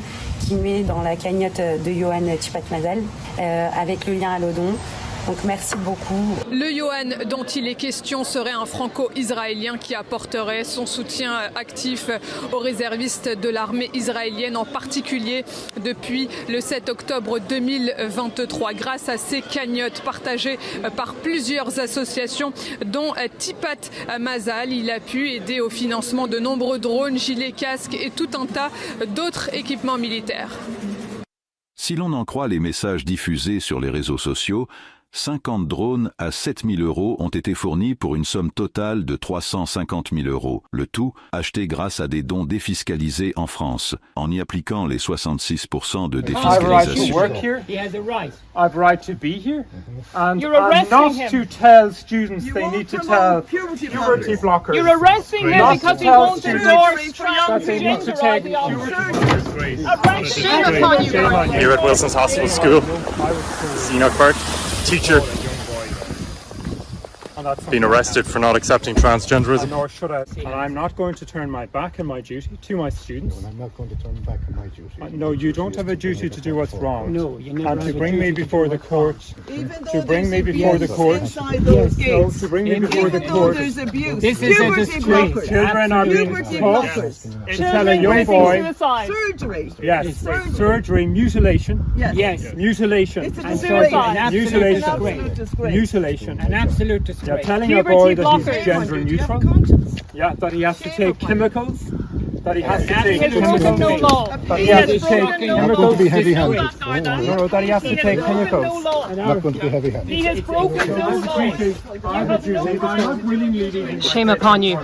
qui met dans la cagnotte de Johan Tipat Mazal, avec le lien à l'Odon. Donc merci beaucoup. Le Johan dont il est question serait un franco-israélien qui apporterait son soutien actif aux réservistes de l'armée israélienne, en particulier depuis le 7 octobre 2023. Grâce à ces cagnottes partagées par plusieurs associations, dont Tipat Mazal, il a pu aider au financement de nombreux drones, gilets, casques et tout un tas d'autres équipements militaires. Si l'on en croit les messages diffusés sur les réseaux sociaux, 50 drones à 7 000 € ont été fournis pour une somme totale de 350 000 €. Le tout acheté grâce à des dons défiscalisés en France, en y appliquant les 66% de défiscalisation. I've right to be here, and not to tell students they need to tell puberty blockers. You're arresting him because he won't endorse transgender ideology. Shame upon you. Here at Wilson's Hospital School, Enoch Burke, teacher, been arrested for not accepting transgenderism. Nor should I. And I'm not going to turn my back on my duty to my students. I'm not going to turn back on my duty. No, you don't have a duty to do what's wrong. No, you never and have to a bring me duty before the court. To bring me before the court. No, to bring me before the court. There's abuse. This is a disgrace. Children are being taught to tell a young boy. Surgery. Yes. Surgery, mutilation. Yes. Mutilation. It's a disgrace. Mutilation. Mutilation. An absolute disgrace. You're telling a boy that he's gender neutral. Yeah, that he has to take chemicals. That he has to take chemicals. That he has to take chemicals. to be heavy-handed. No, that he has to take chemicals. Not going to be heavy-handed. He has broken no law. Shame upon you.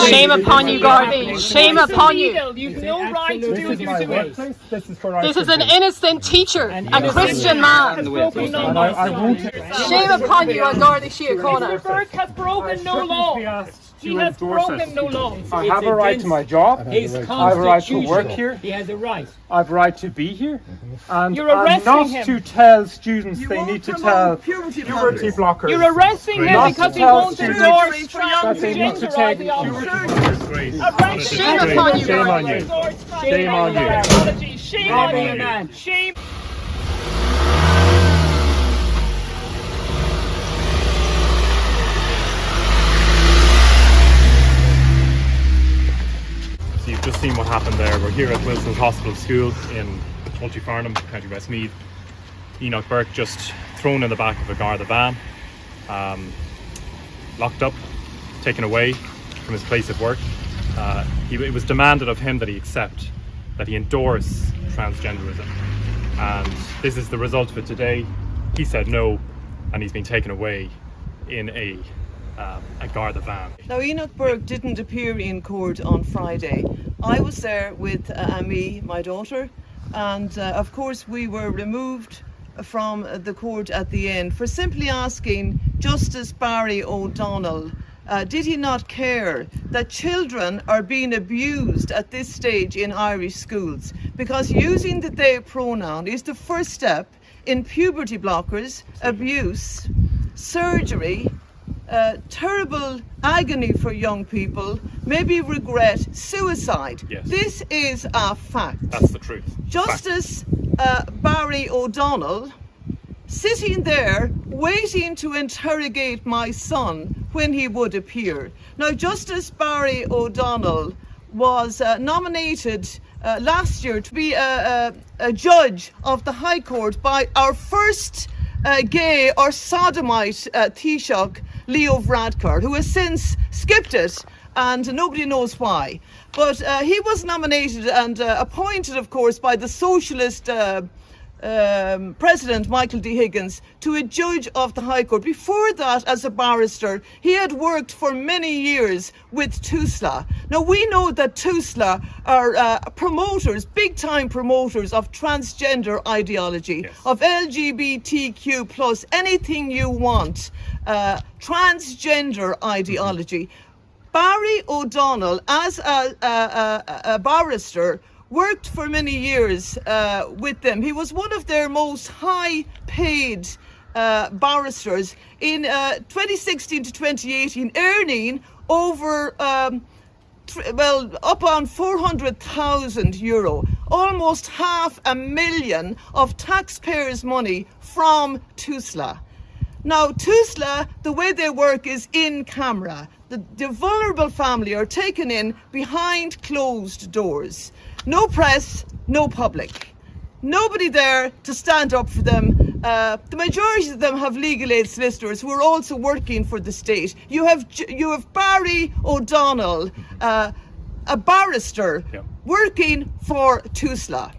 Shame upon you, Garvey. Shame upon you. You've no right to do this. This is an innocent teacher, a Christian man. Shame upon you, Garvey Síochána. Mr. Burke has broken no law. He has broken no law. I have a right to my job. I have a right to work here. He has a right. I have a right to be here. And You're arresting not him. to tell students they need to tell puberty blockers. You're arresting him because he won't endorse transgender ideology. Shame upon you. Shame on you. Shame on you. Shame on you, man. Shame. So you've just seen what happened there. We're here at Wilson's Hospital School in County Farnham, County Westmeath. Enoch Burke just thrown in the back of a Garda van, locked up, taken away from his place of work. It was demanded of him that he accept, that he endorse transgenderism. And this is the result of it today. He said no, and he's been taken away in a Garda van. Now, Enoch Burke didn't appear in court on Friday. I was there with Amy, my daughter, and of course we were removed from the court at the end for simply asking Justice Barry O'Donnell Did he not care that children are being abused at this stage in Irish schools? Because using the they pronoun is the first step in puberty blockers, abuse, surgery, terrible agony for young people, maybe regret, suicide. Yes. This is a fact. That's the truth. Justice Barry O'Donnell, sitting there waiting to interrogate my son when he would appear. Now, Justice Barry O'Donnell was nominated last year to be a judge of the High Court by our first gay or sodomite Taoiseach, Leo Varadkar, who has since skipped it and nobody knows why. But he was nominated and appointed, of course, by the socialist President Michael D. Higgins to a judge of the High Court. Before that, as a barrister, he had worked for many years with TUSLA. Now, we know that TUSLA are promoters, big-time promoters of transgender ideology, of LGBTQ plus, anything you want, transgender ideology. Barry O'Donnell, as a barrister, worked for many years with them. He was one of their most high-paid barristers in 2016 to 2018, earning over, up on €400,000, almost $500,000 of taxpayers' money from TUSLA. Now, TUSLA, the way they work is in camera. The vulnerable family are taken in behind closed doors. No press, no public. Nobody there to stand up for them. The majority of them have legal aid solicitors who are also working for the state. You have Barry O'Donnell, a barrister, working for TUSLA.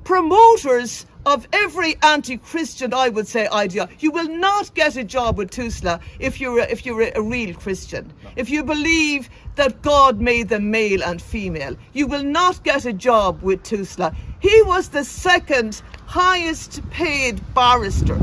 Promoters of every anti-Christian, I would say, idea. You will not get a job with TUSLA if you're a real Christian. No. If you believe that God made them male and female, you will not get a job with TUSLA. He was the second highest paid barrister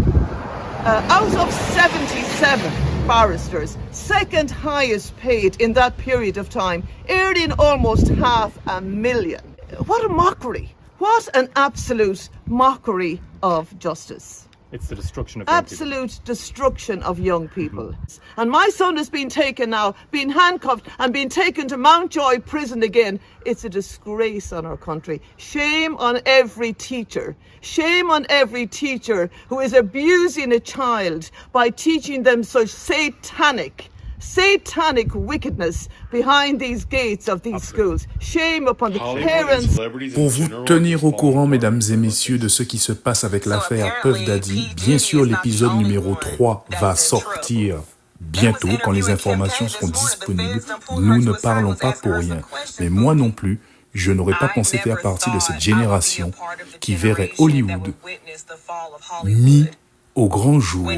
out of 77 barristers, second highest paid in that period of time, earning almost $500,000. What a mockery. What an absolute mockery of justice. It's the destruction of young absolute people. Destruction of young people. And my son has been taken now, been handcuffed and been taken to Mountjoy prison again. It's a disgrace on our country. Shame on every teacher. Shame on every teacher who is abusing a child by teaching them such satanic wickedness behind these gates of these schools. Shame upon the parents. Pour vous tenir au courant, mesdames et messieurs, de ce qui se passe avec l'affaire Puff Daddy, bien sûr, l'épisode numéro 3 va sortir bientôt, quand les informations seront disponibles. Nous ne parlons pas pour rien. Mais moi non plus, je n'aurais pas pensé faire partie de cette génération qui verrait Hollywood mis au grand jour.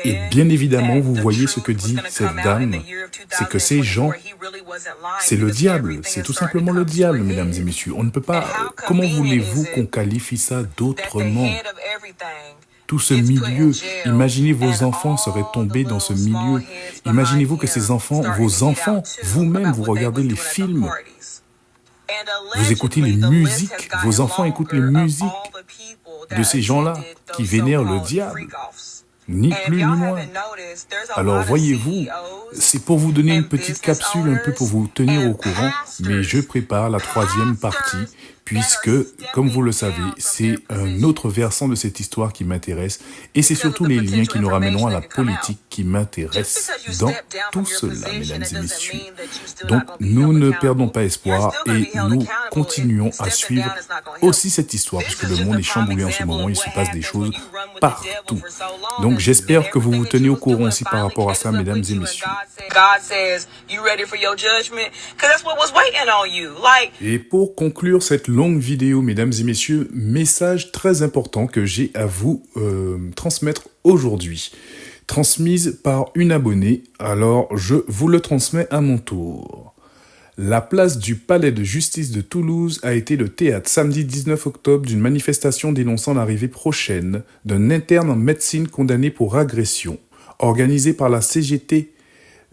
Et bien évidemment, vous voyez ce que dit cette dame, c'est que ces gens, c'est le diable, c'est tout simplement le diable, mesdames et messieurs. On ne peut pas, comment voulez-vous qu'on qualifie ça d'autrement? Tout ce milieu, imaginez vos enfants seraient tombés dans ce milieu. Imaginez-vous que ces enfants, vos enfants, vous-même, vous regardez les films, vous écoutez les musiques, vos enfants écoutent les musiques de ces gens-là qui vénèrent le diable, ni plus ni moins. Alors voyez-vous, c'est pour vous donner une petite capsule, un peu pour vous tenir au courant, mais je prépare la 3e partie, puisque, comme vous le savez, c'est un autre versant de cette histoire qui m'intéresse, et c'est surtout les liens qui nous ramèneront à la politique qui m'intéressent dans tout cela, mesdames et messieurs. Donc, nous ne perdons pas espoir et nous continuons à suivre aussi cette histoire, puisque le monde est chamboulé en ce moment, il se passe des choses partout. Donc, j'espère que vous vous tenez au courant aussi par rapport à ça, mesdames et messieurs. Et pour conclure cette longue vidéo, mesdames et messieurs, message très important que j'ai à vous transmettre aujourd'hui, transmise par une abonnée, alors je vous le transmets à mon tour. La place du palais de justice de Toulouse a été le théâtre samedi 19 octobre d'une manifestation dénonçant l'arrivée prochaine d'un interne en médecine condamné pour agression, organisée par la CGT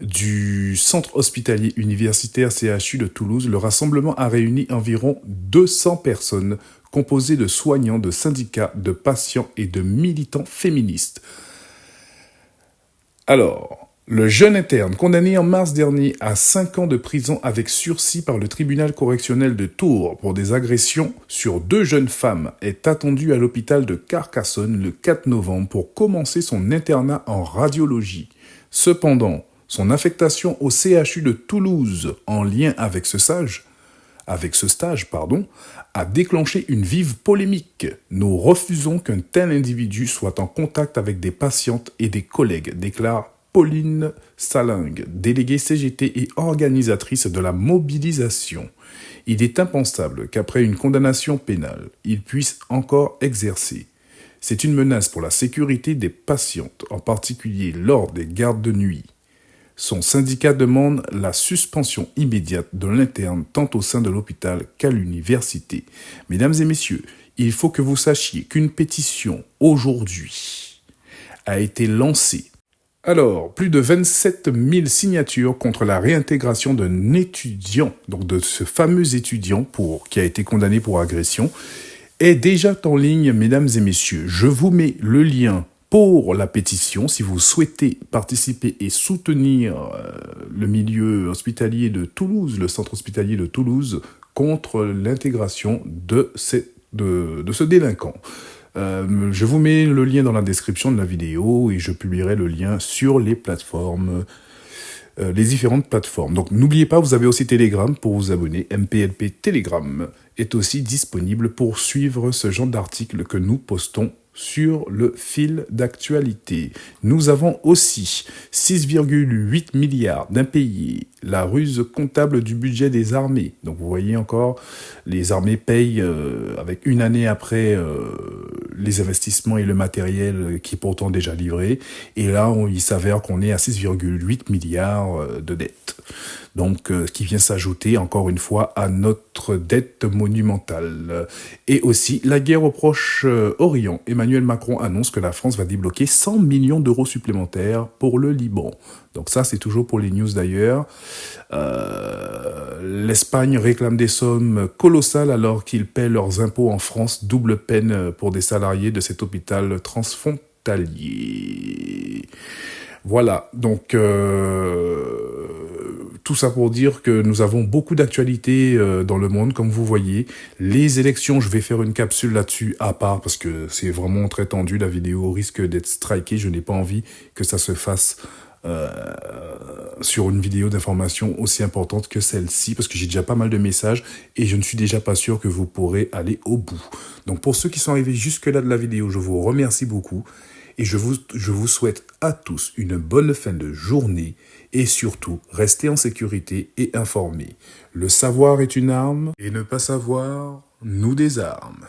du centre hospitalier universitaire CHU de Toulouse, le rassemblement a réuni environ 200 personnes composées de soignants, de syndicats, de patients et de militants féministes. Alors, le jeune interne condamné en mars dernier à 5 ans de prison avec sursis par le tribunal correctionnel de Tours pour des agressions sur 2 jeunes femmes est attendu à l'hôpital de Carcassonne le 4 novembre pour commencer son internat en radiologie. Cependant, son affectation au CHU de Toulouse en lien avec ce stage, a déclenché une vive polémique. Nous refusons qu'un tel individu soit en contact avec des patientes et des collègues, déclare Pauline Salingue, déléguée CGT et organisatrice de la mobilisation. Il est impensable qu'après une condamnation pénale, il puisse encore exercer. C'est une menace pour la sécurité des patientes, en particulier lors des gardes de nuit. Son syndicat demande la suspension immédiate de l'interne tant au sein de l'hôpital qu'à l'université. Mesdames et messieurs, il faut que vous sachiez qu'une pétition aujourd'hui a été lancée. Alors, plus de 27 000 signatures contre la réintégration d'un étudiant, donc de ce fameux étudiant qui a été condamné pour agression, est déjà en ligne, mesdames et messieurs. Je vous mets le lien pour la pétition, si vous souhaitez participer et soutenir le milieu hospitalier de Toulouse, le centre hospitalier de Toulouse, contre l'intégration de ce délinquant. Je vous mets le lien dans la description de la vidéo et je publierai le lien sur les plateformes, les différentes plateformes. Donc n'oubliez pas, vous avez aussi Telegram pour vous abonner. MPLP Telegram est aussi disponible pour suivre ce genre d'articles que nous postons sur le fil d'actualité. Nous avons aussi 6,8 milliards d'impayés, la ruse comptable du budget des armées. Donc vous voyez encore, les armées payent avec une année après les investissements et le matériel qui est pourtant déjà livré. Et là, il s'avère qu'on est à 6,8 milliards de dettes. Donc, qui vient s'ajouter, encore une fois, à notre dette monumentale. Et aussi, la guerre au Proche-Orient. Emmanuel Macron annonce que la France va débloquer 100 millions d'euros supplémentaires pour le Liban. Donc ça, c'est toujours pour les news d'ailleurs. L'Espagne réclame des sommes colossales alors qu'ils paient leurs impôts en France. Double peine pour des salariés de cet hôpital transfrontalier. Voilà, donc tout ça pour dire que nous avons beaucoup d'actualités dans le monde, comme vous voyez. Les élections, je vais faire une capsule là-dessus à part, parce que c'est vraiment très tendu, la vidéo risque d'être strikée. Je n'ai pas envie que ça se fasse sur une vidéo d'information aussi importante que celle-ci, parce que j'ai déjà pas mal de messages et je ne suis déjà pas sûr que vous pourrez aller au bout. Donc pour ceux qui sont arrivés jusque-là de la vidéo, je vous remercie beaucoup. Et je vous souhaite à tous une bonne fin de journée et surtout, restez en sécurité et informés. Le savoir est une arme et ne pas savoir nous désarme.